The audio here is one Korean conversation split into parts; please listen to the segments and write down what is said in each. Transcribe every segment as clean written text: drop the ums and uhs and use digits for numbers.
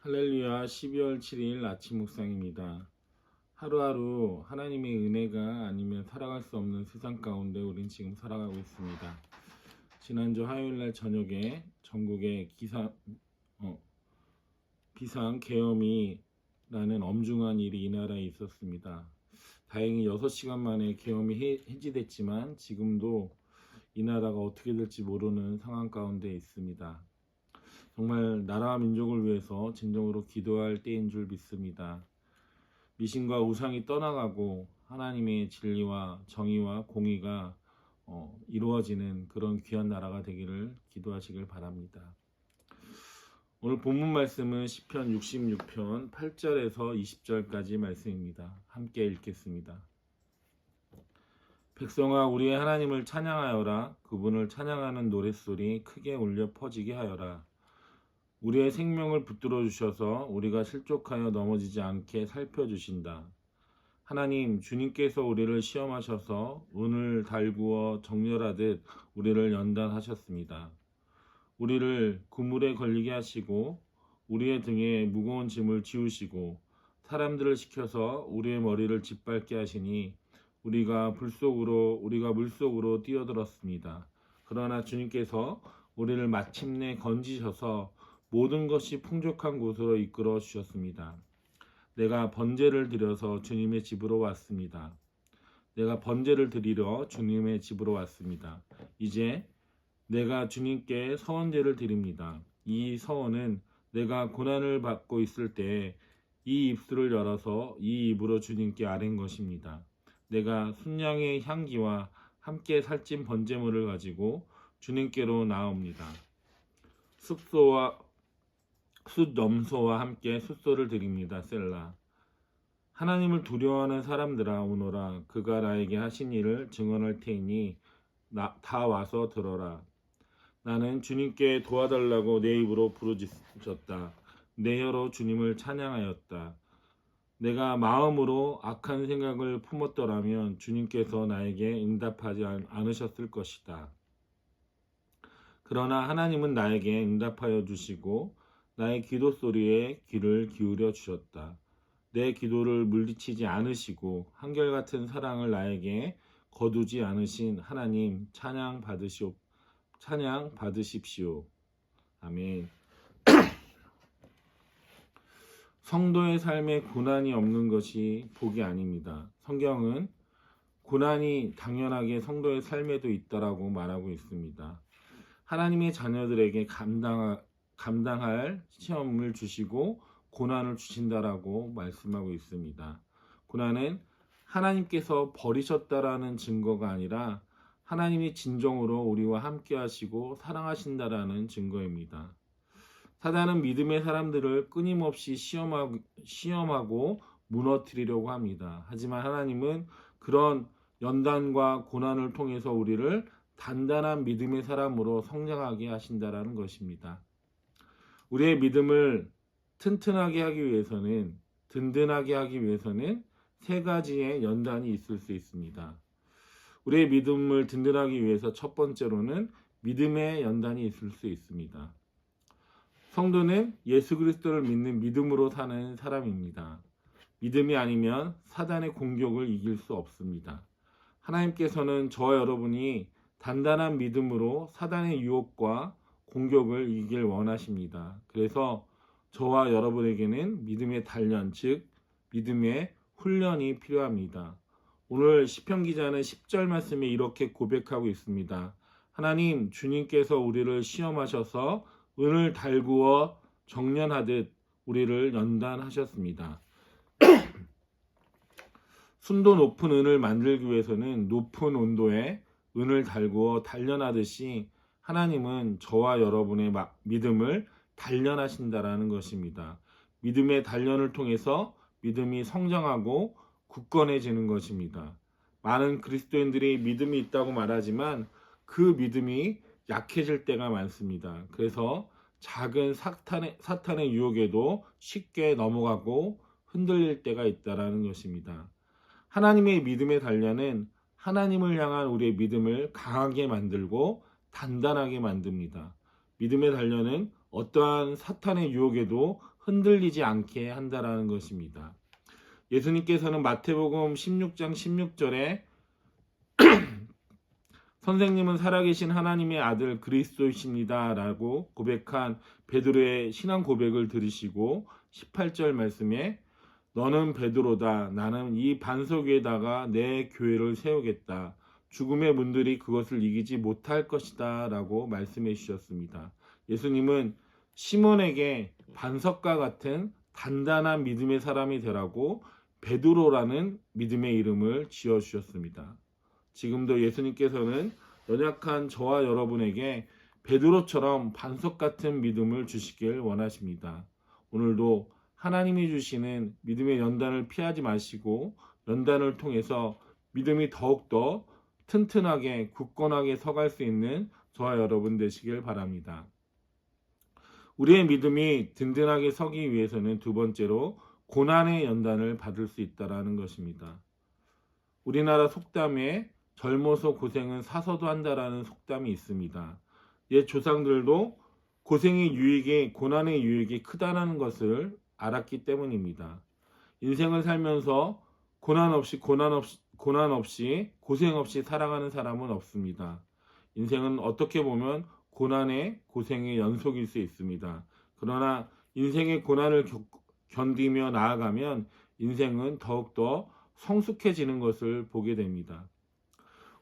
할렐루야. 12월 7일 아침 묵상입니다. 하루하루 하나님의 은혜가 아니면 살아갈 수 없는 세상 가운데 우린 지금 살아가고 있습니다. 지난주 화요일날 저녁에 전국에 비상 계엄이라는 엄중한 일이 이 나라에 있었습니다. 다행히 6시간 만에 계엄이 해지됐지만 지금도 이 나라가 어떻게 될지 모르는 상황 가운데 있습니다. 정말 나라와 민족을 위해서 진정으로 기도할 때인 줄 믿습니다. 미신과 우상이 떠나가고 하나님의 진리와 정의와 공의가 이루어지는 그런 귀한 나라가 되기를 기도하시길 바랍니다. 오늘 본문 말씀은 시편 66편 8절에서 20절까지 말씀입니다. 함께 읽겠습니다. 백성아, 우리의 하나님을 찬양하여라. 그분을 찬양하는 노랫소리 크게 울려 퍼지게 하여라. 우리의 생명을 붙들어 주셔서 우리가 실족하여 넘어지지 않게 살펴주신다. 하나님, 주님께서 우리를 시험하셔서 은을 달구어 정렬하듯 우리를 연단하셨습니다. 우리를 그물에 걸리게 하시고 우리의 등에 무거운 짐을 지우시고 사람들을 시켜서 우리의 머리를 짓밟게 하시니 우리가 물속으로 뛰어들었습니다. 그러나 주님께서 우리를 마침내 건지셔서 모든 것이 풍족한 곳으로 이끌어 주셨습니다. 내가 번제를 드려서 주님의 집으로 왔습니다. 내가 번제를 드리러 주님의 집으로 왔습니다. 이제 내가 주님께 서원제를 드립니다. 이 서원은 내가 고난을 받고 있을 때 이 입술을 열어서 이 입으로 주님께 아뢰는 것입니다. 내가 순양의 향기와 함께 살찐 번제물을 가지고 주님께로 나옵니다. 숫염소와 함께 숫소를 드립니다. 셀라. 하나님을 두려워하는 사람들아 오너라. 그가 나에게 하신 일을 증언할 테이니 다 와서 들어라. 나는 주님께 도와달라고 내 입으로 부르짖었다. 내 혀로 주님을 찬양하였다. 내가 마음으로 악한 생각을 품었더라면 주님께서 나에게 응답하지 않으셨을 것이다. 그러나 하나님은 나에게 응답하여 주시고 나의 기도 소리에 귀를 기울여 주셨다. 내 기도를 물리치지 않으시고 한결같은 사랑을 나에게 거두지 않으신 하나님 찬양 받으십시오. 아멘. 성도의 삶에 고난이 없는 것이 복이 아닙니다. 성경은 고난이 당연하게 성도의 삶에도 있다라고 말하고 있습니다. 하나님의 자녀들에게 감당할 시험을 주시고 고난을 주신다라고 말씀하고 있습니다. 고난은 하나님께서 버리셨다라는 증거가 아니라 하나님이 진정으로 우리와 함께 하시고 사랑하신다라는 증거입니다. 사단은 믿음의 사람들을 끊임없이 시험하고 무너뜨리려고 합니다. 하지만 하나님은 그런 연단과 고난을 통해서 우리를 단단한 믿음의 사람으로 성장하게 하신다라는 것입니다. 우리의 믿음을 튼튼하게 하기 위해서는, 든든하게 하기 위해서는 세 가지의 연단이 있을 수 있습니다. 우리의 믿음을 든든하기 위해서 첫 번째로는 믿음의 연단이 있을 수 있습니다. 성도는 예수 그리스도를 믿는 믿음으로 사는 사람입니다. 믿음이 아니면 사단의 공격을 이길 수 없습니다. 하나님께서는 저와 여러분이 단단한 믿음으로 사단의 유혹과 공격을 이기길 원하십니다. 그래서 저와 여러분에게는 믿음의 단련, 즉 믿음의 훈련이 필요합니다. 오늘 시편 기자는 10절 말씀에 이렇게 고백하고 있습니다. 하나님, 주님께서 우리를 시험하셔서 은을 달구어 정련하듯 우리를 연단하셨습니다. 순도 높은 은을 만들기 위해서는 높은 온도에 은을 달구어 단련하듯이 하나님은 저와 여러분의 믿음을 단련하신다라는 것입니다. 믿음의 단련을 통해서 믿음이 성장하고 굳건해지는 것입니다. 많은 그리스도인들이 믿음이 있다고 말하지만 그 믿음이 약해질 때가 많습니다. 그래서 작은 사탄의 유혹에도 쉽게 넘어가고 흔들릴 때가 있다라는 것입니다. 하나님의 믿음의 단련은 하나님을 향한 우리의 믿음을 강하게 만들고 단단하게 만듭니다. 믿음의 단련은 어떠한 사탄의 유혹에도 흔들리지 않게 한다라는 것입니다. 예수님께서는 마태복음 16장 16절에 선생님은 살아계신 하나님의 아들 그리스도이십니다 라고 고백한 베드로의 신앙 고백을 들으시고 18절 말씀에 너는 베드로다. 나는 이 반석 위에다가 내 교회를 세우겠다. 죽음의 문들이 그것을 이기지 못할 것이다 라고 말씀해 주셨습니다. 예수님은 시몬에게 반석과 같은 단단한 믿음의 사람이 되라고 베드로라는 믿음의 이름을 지어주셨습니다. 지금도 예수님께서는 연약한 저와 여러분에게 베드로처럼 반석 같은 믿음을 주시길 원하십니다. 오늘도 하나님이 주시는 믿음의 연단을 피하지 마시고 연단을 통해서 믿음이 더욱더 튼튼하게 굳건하게 서갈 수 있는 저와 여러분 되시길 바랍니다. 우리의 믿음이 든든하게 서기 위해서는 두 번째로 고난의 연단을 받을 수 있다는 것입니다. 우리나라 속담에 젊어서 고생은 사서도 한다라는 속담이 있습니다. 옛 조상들도 고난의 유익이 크다는 것을 알았기 때문입니다. 인생을 살면서 고난 없이 고생 없이 살아가는 사람은 없습니다. 인생은 어떻게 보면 고난의 고생의 연속일 수 있습니다. 그러나 인생의 고난을 견디며 나아가면 인생은 더욱더 성숙해지는 것을 보게 됩니다.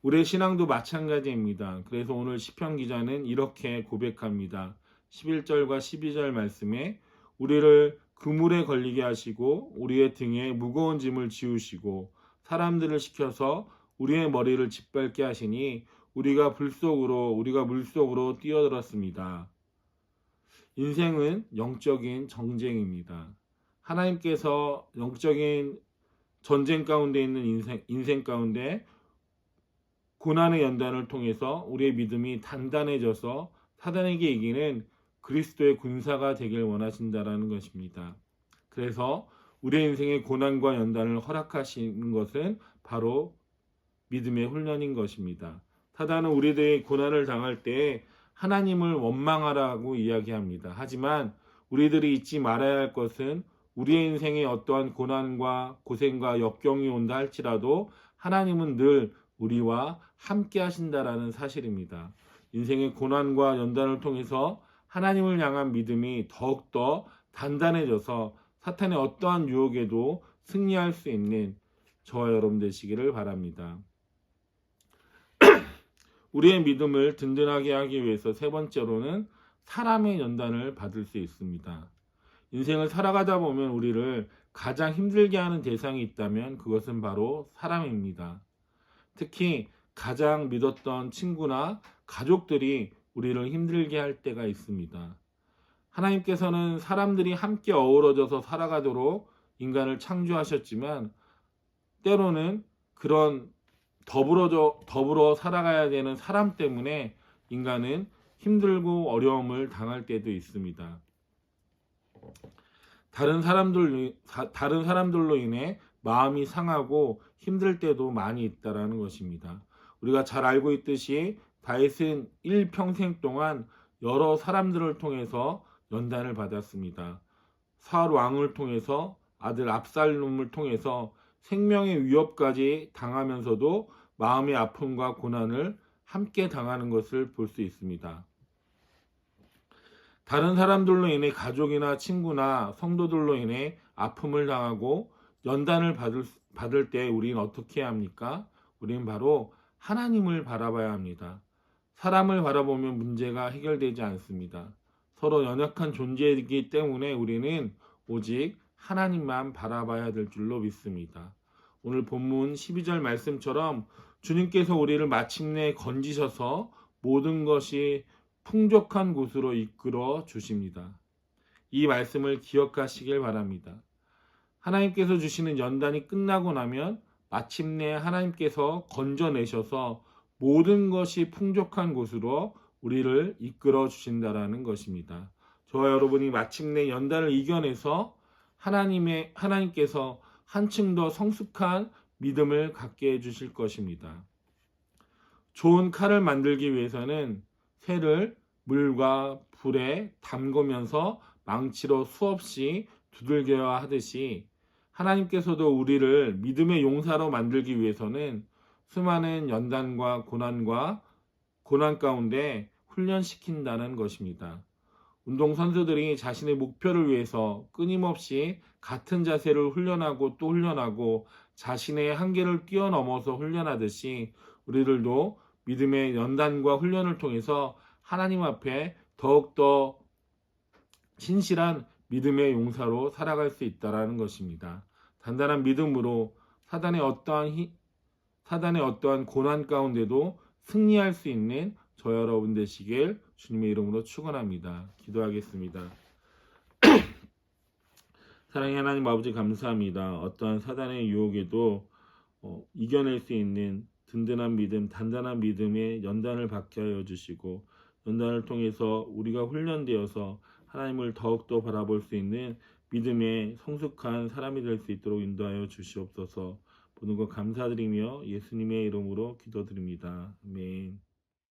우리의 신앙도 마찬가지입니다. 그래서 오늘 시편 기자는 이렇게 고백합니다. 11절과 12절 말씀에 우리를 그물에 걸리게 하시고 우리의 등에 무거운 짐을 지우시고 사람들을 시켜서 우리의 머리를 짓밟게 하시니 우리가 물속으로 뛰어들었습니다. 인생은 영적인 정쟁입니다. 하나님께서 영적인 전쟁 가운데 있는 인생 가운데 고난의 연단을 통해서 우리의 믿음이 단단해져서 사단에게 이기는 그리스도의 군사가 되길 원하신다라는 것입니다. 그래서 우리의 인생의 고난과 연단을 허락하시는 것은 바로 믿음의 훈련인 것입니다. 사단은 우리들이 고난을 당할 때 하나님을 원망하라고 이야기합니다. 하지만 우리들이 잊지 말아야 할 것은 우리의 인생에 어떠한 고난과 고생과 역경이 온다 할지라도 하나님은 늘 우리와 함께 하신다라는 사실입니다. 인생의 고난과 연단을 통해서 하나님을 향한 믿음이 더욱더 단단해져서 사탄의 어떠한 유혹에도 승리할 수 있는 저와 여러분 되시기를 바랍니다. 우리의 믿음을 든든하게 하기 위해서 세 번째로는 사람의 연단을 받을 수 있습니다. 인생을 살아가다 보면 우리를 가장 힘들게 하는 대상이 있다면 그것은 바로 사람입니다. 특히 가장 믿었던 친구나 가족들이 우리를 힘들게 할 때가 있습니다. 하나님께서는 사람들이 함께 어우러져서 살아가도록 인간을 창조하셨지만 때로는 그런 더불어 살아가야 되는 사람 때문에 인간은 힘들고 어려움을 당할 때도 있습니다. 다른 사람들로 인해 마음이 상하고 힘들 때도 많이 있다라는 것입니다. 우리가 잘 알고 있듯이 다윗은 일평생 동안 여러 사람들을 통해서 연단을 받았습니다. 사울 왕을 통해서 아들 압살롬을 통해서 생명의 위협까지 당하면서도 마음의 아픔과 고난을 함께 당하는 것을 볼 수 있습니다. 다른 사람들로 인해 가족이나 친구나 성도들로 인해 아픔을 당하고 연단을 받을 때 우리는 어떻게 해야 합니까? 우리는 바로 하나님을 바라봐야 합니다. 사람을 바라보면 문제가 해결되지 않습니다. 서로 연약한 존재이기 때문에 우리는 오직 하나님만 바라봐야 될 줄로 믿습니다. 오늘 본문 12절 말씀처럼 주님께서 우리를 마침내 건지셔서 모든 것이 풍족한 곳으로 이끌어 주십니다. 이 말씀을 기억하시길 바랍니다. 하나님께서 주시는 연단이 끝나고 나면 마침내 하나님께서 건져내셔서 모든 것이 풍족한 곳으로 우리를 이끌어 주신다라는 것입니다. 저와 여러분이 마침내 연단을 이겨내서 하나님께서 한층 더 성숙한 믿음을 갖게 해주실 것입니다. 좋은 칼을 만들기 위해서는 쇠를 물과 불에 담그면서 망치로 수없이 두들겨야 하듯이 하나님께서도 우리를 믿음의 용사로 만들기 위해서는 수많은 연단과 고난 가운데 훈련시킨다는 것입니다. 운동선수들이 자신의 목표를 위해서 끊임없이 같은 자세를 훈련하고 또 훈련하고 자신의 한계를 뛰어넘어서 훈련하듯이 우리들도 믿음의 연단과 훈련을 통해서 하나님 앞에 더욱더 신실한 믿음의 용사로 살아갈 수 있다는 것입니다. 단단한 믿음으로 사단의 어떠한 고난 가운데도 승리할 수 있는 저 여러분 되시길 주님의 이름으로 축원합니다. 기도하겠습니다. 사랑의 하나님 아버지 감사합니다. 어떠한 사단의 유혹에도 이겨낼 수 있는 든든한 믿음, 단단한 믿음의 연단을 받게 하여 주시고 연단을 통해서 우리가 훈련되어서 하나님을 더욱더 바라볼 수 있는 믿음의 성숙한 사람이 될 수 있도록 인도하여 주시옵소서. 모든 것 감사드리며 예수님의 이름으로 기도드립니다. 아멘.